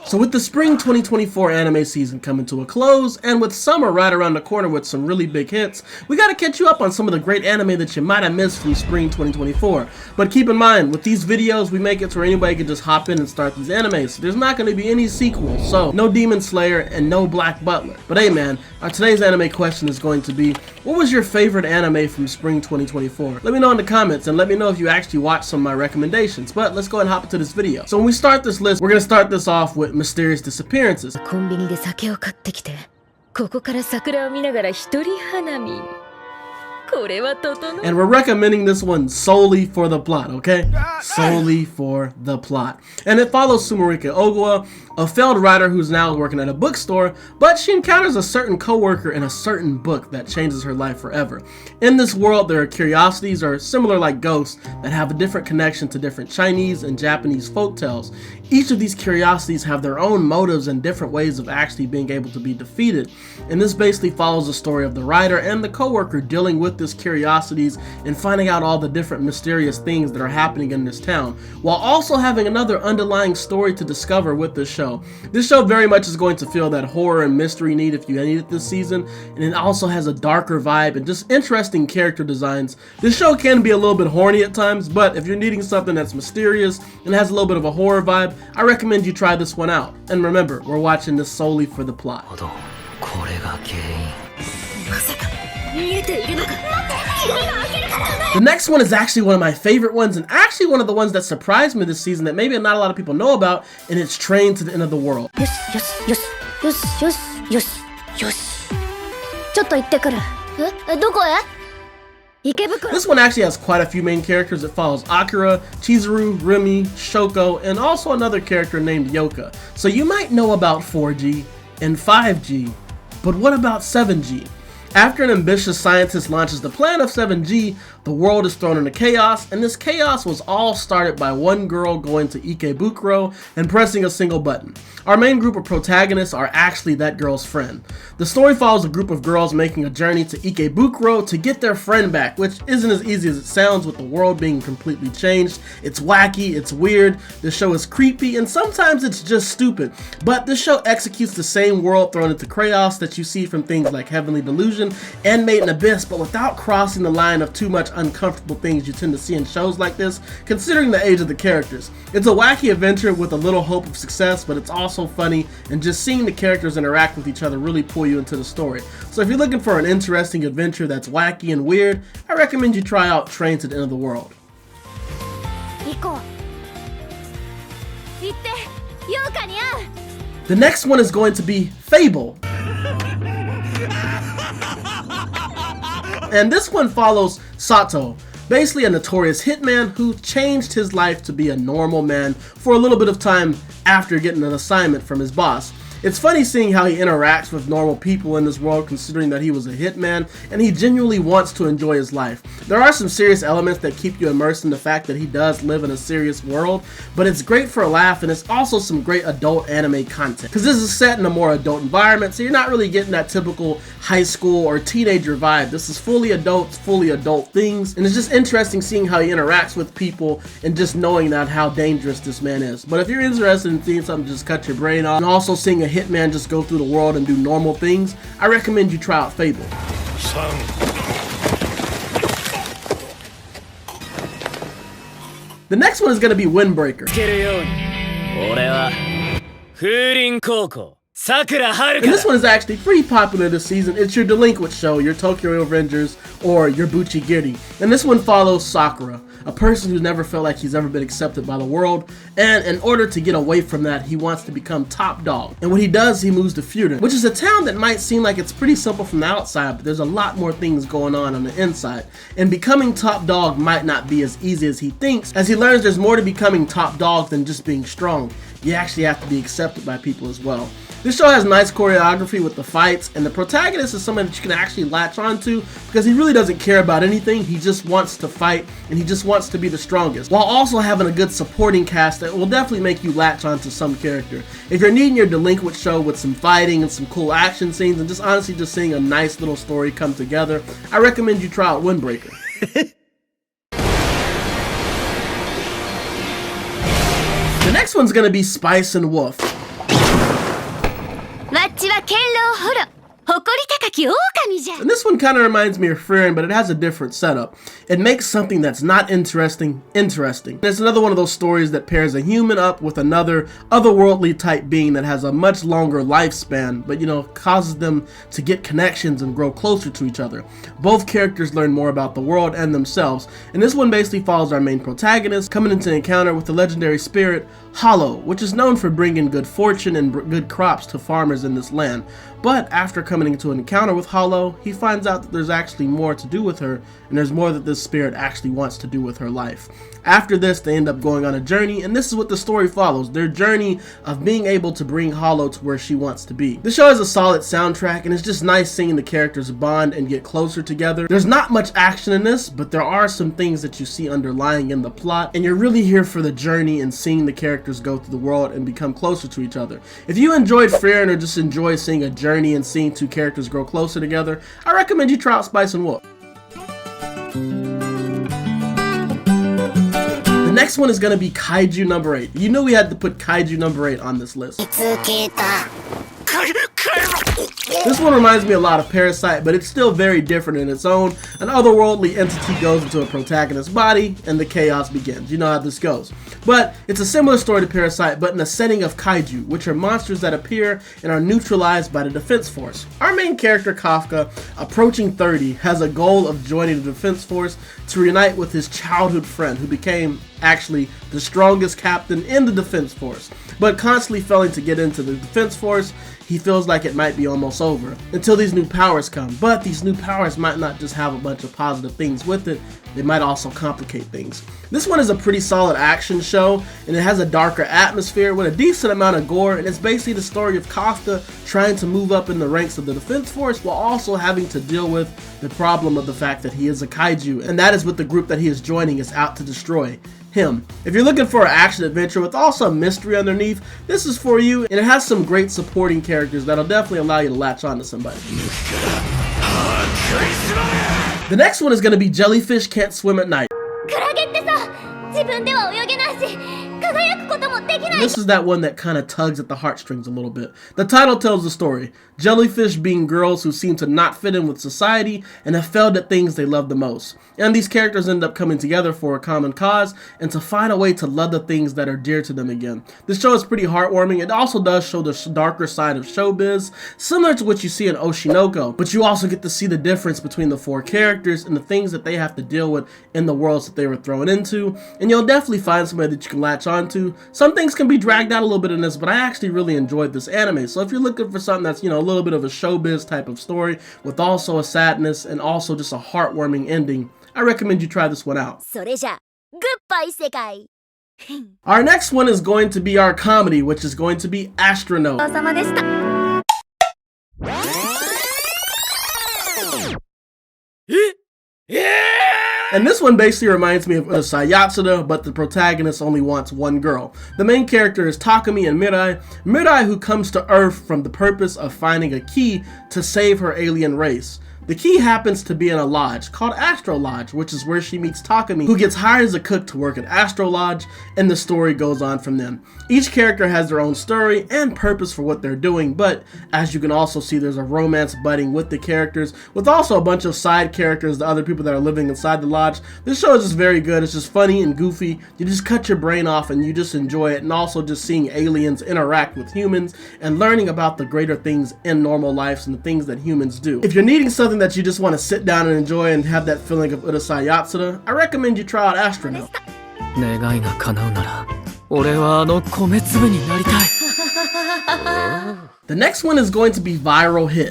So with the spring 2024 anime season coming to a close, and with summer right around the corner with some really big hits, we gotta catch you up on some of the great anime that you might have missed from spring 2024. But keep in mind, with these videos, we make it to where anybody can just hop in and start these animes. So there's not gonna be any sequels, so no Demon Slayer and no Black Butler. But hey man, today's anime question is going to be, what was your favorite anime from spring 2024? Let me know in the comments, and let me know if you actually watched some of my recommendations. But let's go ahead and hop into this video. So when we start this list, we're gonna start this off with mysterious disappearances. And we're recommending this one solely for the plot, okay? Solely for the plot. And it follows Sumarika Ogawa, a failed writer who's now working at a bookstore, but she encounters a certain co-worker in a certain book that changes her life forever. In this world, there are curiosities, or similar like ghosts, that have a different connection to different Chinese and Japanese folktales. Each of these curiosities have their own motives and different ways of actually being able to be defeated. And this basically follows the story of the writer and the co-worker dealing with these curiosities and finding out all the different mysterious things that are happening in this town, while also having another underlying story to discover with this show. This show very much is going to feel that horror and mystery need if you need it this season, and it also has a darker vibe and just interesting character designs. This show can be a little bit horny at times, but if you're needing something that's mysterious and has a little bit of a horror vibe, I recommend you try this one out. And remember, we're watching this solely for the plot. The next one is actually one of my favorite ones, and actually one of the ones that surprised me this season that maybe not a lot of people know about, and it's Train to the End of the World. This one actually has quite a few main characters. It follows Akira, Chizuru, Remy, Shoko, and also another character named Yoka. So you might know about 4G and 5G, but what about 7G? After an ambitious scientist launches the plan of 7G, the world is thrown into chaos, and this chaos was all started by one girl going to Ikebukuro and pressing a single button. Our main group of protagonists are actually that girl's friend. The story follows a group of girls making a journey to Ikebukuro to get their friend back, which isn't as easy as it sounds with the world being completely changed. It's wacky, it's weird, the show is creepy, and sometimes it's just stupid. But this show executes the same world thrown into chaos that you see from things like Heavenly Delusion and Made in Abyss, but without crossing the line of too much uncomfortable things you tend to see in shows like this, considering the age of the characters. It's a wacky adventure with a little hope of success, but it's also funny, and just seeing the characters interact with each other really pull you into the story. So if you're looking for an interesting adventure that's wacky and weird, I recommend you try out Train to the End of the World. The next one is going to be Fable. And this one follows Sato, basically a notorious hitman who changed his life to be a normal man for a little bit of time after getting an assignment from his boss. It's funny seeing how he interacts with normal people in this world, considering that he was a hitman and he genuinely wants to enjoy his life. There are some serious elements that keep you immersed in the fact that he does live in a serious world, but it's great for a laugh, and it's also some great adult anime content. Because this is set in a more adult environment, so you're not really getting that typical high school or teenager vibe. This is fully adults, fully adult things, and it's just interesting seeing how he interacts with people and just knowing that how dangerous this man is. But if you're interested in seeing something just cut your brain off, and also seeing a hitman just go through the world and do normal things, I recommend you try out Fable. The next one is going to be Windbreaker. And this one is actually pretty popular this season. It's your delinquent show, your Tokyo Revengers, or your Buchigiri. And this one follows Sakura, a person who never felt like he's ever been accepted by the world, and in order to get away from that, he wants to become top dog. And when he does, he moves to Furin, which is a town that might seem like it's pretty simple from the outside, but there's a lot more things going on the inside. And becoming top dog might not be as easy as he thinks, as he learns there's more to becoming top dog than just being strong. You actually have to be accepted by people as well. This show has nice choreography with the fights, and the protagonist is someone that you can actually latch onto because he really doesn't care about anything. He just wants to fight, and he just wants to be the strongest, while also having a good supporting cast that will definitely make you latch onto some character. If you're needing your delinquent show with some fighting and some cool action scenes and just honestly just seeing a nice little story come together, I recommend you try out Windbreaker. next one's gonna be Spice and Wolf. And this one kind of reminds me of Frieren, but it has a different setup. It makes something that's not interesting, interesting. It's another one of those stories that pairs a human up with another otherworldly type being that has a much longer lifespan, but you know, causes them to get connections and grow closer to each other. Both characters learn more about the world and themselves, and this one basically follows our main protagonist coming into an encounter with the legendary spirit Hollow, which is known for bringing good fortune and good crops to farmers in this land. But after coming into an encounter with Hollow, he finds out that there's actually more to do with her, and there's more that this spirit actually wants to do with her life. After this, they end up going on a journey, and this is what the story follows, their journey of being able to bring Hollow to where she wants to be. The show has a solid soundtrack, and it's just nice seeing the characters bond and get closer together. There's not much action in this, but there are some things that you see underlying in the plot, and you're really here for the journey and seeing the characters go through the world and become closer to each other. If you enjoyed Frieren or just enjoy seeing a journey and seeing two characters grow closer together, I recommend you try out Spice and Wolf. The next one is going to be Kaiju number 8. You knew we had to put Kaiju number 8 on this list. This one reminds me a lot of Parasite, but it's still very different in its own. An otherworldly entity goes into a protagonist's body, and the chaos begins. You know how this goes. But it's a similar story to Parasite, but in a setting of Kaiju, which are monsters that appear and are neutralized by the Defense Force. Our main character, Kafka, approaching 30, has a goal of joining the Defense Force to reunite with his childhood friend, who became actually the strongest captain in the Defense Force. But constantly failing to get into the Defense Force, he feels like it might be almost over until these new powers come. But these new powers might not just have a bunch of positive things with it, they might also complicate things. This one is a pretty solid action show, and it has a darker atmosphere with a decent amount of gore, and it's basically the story of Kafka trying to move up in the ranks of the Defense Force while also having to deal with the problem of the fact that he is a kaiju, and that is what the group that he is joining is out to destroy. Him. If you're looking for an action adventure with also mystery underneath, this is for you, and it has some great supporting characters that'll definitely allow you to latch on to somebody. The next one is going to be Jellyfish Can't Swim at Night. This is that one that kind of tugs at the heartstrings a little bit. The title tells the story. Jellyfish being girls who seem to not fit in with society and have failed at things they love the most. And these characters end up coming together for a common cause and to find a way to love the things that are dear to them again. This show is pretty heartwarming. It also does show the darker side of showbiz, similar to what you see in Oshinoko, but you also get to see the difference between the four characters and the things that they have to deal with in the worlds that they were thrown into, and you'll definitely find somebody that you can latch onto. Some things can be dragged out a little bit in this, but I actually really enjoyed this anime. So if you're looking for something that's, you know, a little bit of a showbiz type of story with also a sadness and also just a heartwarming ending, I recommend you try this one out. Our next one is going to be our comedy, which is going to be Astrona. And this one basically reminds me of Sayatsuda, but the protagonist only wants one girl. The main character is Takumi and Mirai, who comes to Earth from the purpose of finding a key to save her alien race. The key happens to be in a lodge called Astro Lodge, which is where she meets Takumi, who gets hired as a cook to work at Astro Lodge, and the story goes on from them. Each character has their own story and purpose for what they're doing, but as you can also see, there's a romance budding with the characters, with also a bunch of side characters, the other people that are living inside the lodge. This show is just very good. It's just funny and goofy. You just cut your brain off and you just enjoy it, and also just seeing aliens interact with humans and learning about the greater things in normal lives and the things that humans do. If you're needing something that you just want to sit down and enjoy and have that feeling of Urusei Yatsura, I recommend you try out Astrona. The next one is going to be Viral Hit.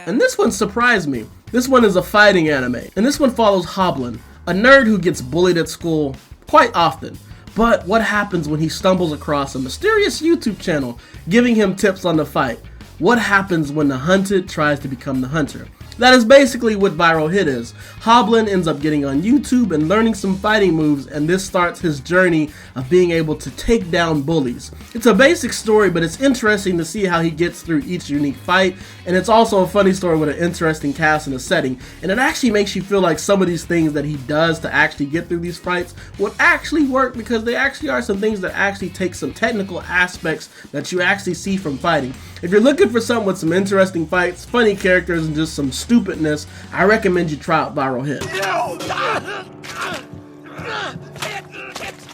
And this one surprised me. This one is a fighting anime, and this one follows Hoblin, a nerd who gets bullied at school quite often. But what happens when he stumbles across a mysterious YouTube channel giving him tips on the fight? What happens when the hunted tries to become the hunter? That is basically what Viral Hit is. Hoblin ends up getting on YouTube and learning some fighting moves, and this starts his journey of being able to take down bullies. It's a basic story, but it's interesting to see how he gets through each unique fight, and it's also a funny story with an interesting cast and a setting, and it actually makes you feel like some of these things that he does to actually get through these fights would actually work, because they actually are some things that actually take some technical aspects that you actually see from fighting. If you're looking for something with some interesting fights, funny characters, and just some stupidness, I recommend you try out Viral Hit.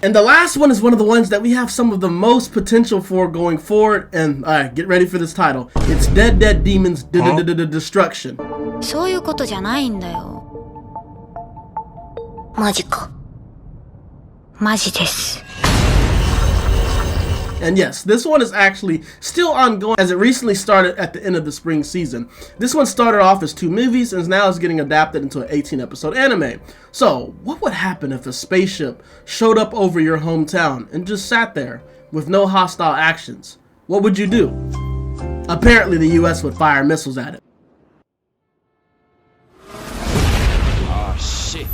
And the last one is one of the ones that we have some of the most potential for going forward, and get ready for this title. It's Dead Demons Destruction. そういうことじゃないんだよ。マジか。マジです。 And yes, this one is actually still ongoing, as it recently started at the end of the spring season. This one started off as 2 movies and now is getting adapted into an 18-episode anime. So, what would happen if a spaceship showed up over your hometown and just sat there with no hostile actions? What would you do? Apparently the US would fire missiles at it. Oh shit,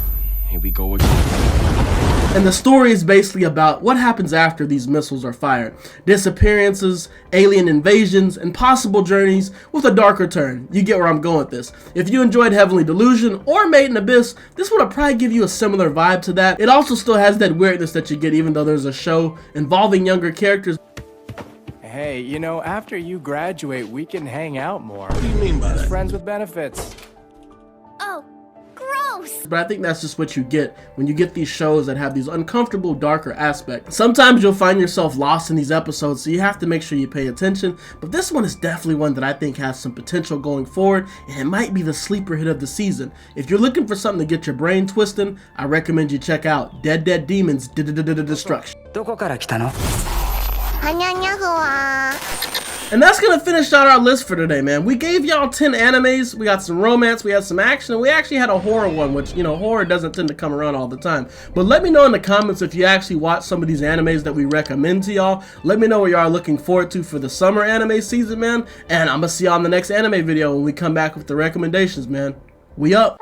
here we go again. And the story is basically about what happens after these missiles are fired. Disappearances, alien invasions, and possible journeys with a darker turn. You get where I'm going with this. If you enjoyed Heavenly Delusion or Made in Abyss, this one will probably give you a similar vibe to that. It also still has that weirdness that you get even though there's a show involving younger characters. Hey, you know, after you graduate, we can hang out more. What do you mean by that? Friends with benefits. Oh, gross! But I think that's just what you get when you get these shows that have these uncomfortable, darker aspects. Sometimes you'll find yourself lost in these episodes, so you have to make sure you pay attention. But this one is definitely one that I think has some potential going forward, and it might be the sleeper hit of the season. If you're looking for something to get your brain twisting, I recommend you check out Dead Demons Destruction. And that's gonna finish out our list for today, man. We gave y'all 10 animes, we got some romance, we had some action, and we actually had a horror one, which, you know, horror doesn't tend to come around all the time. But let me know in the comments if you actually watch some of these animes that we recommend to y'all. Let me know what y'all are looking forward to for the summer anime season, man. And I'm gonna see y'all in the next anime video when we come back with the recommendations, man. We up.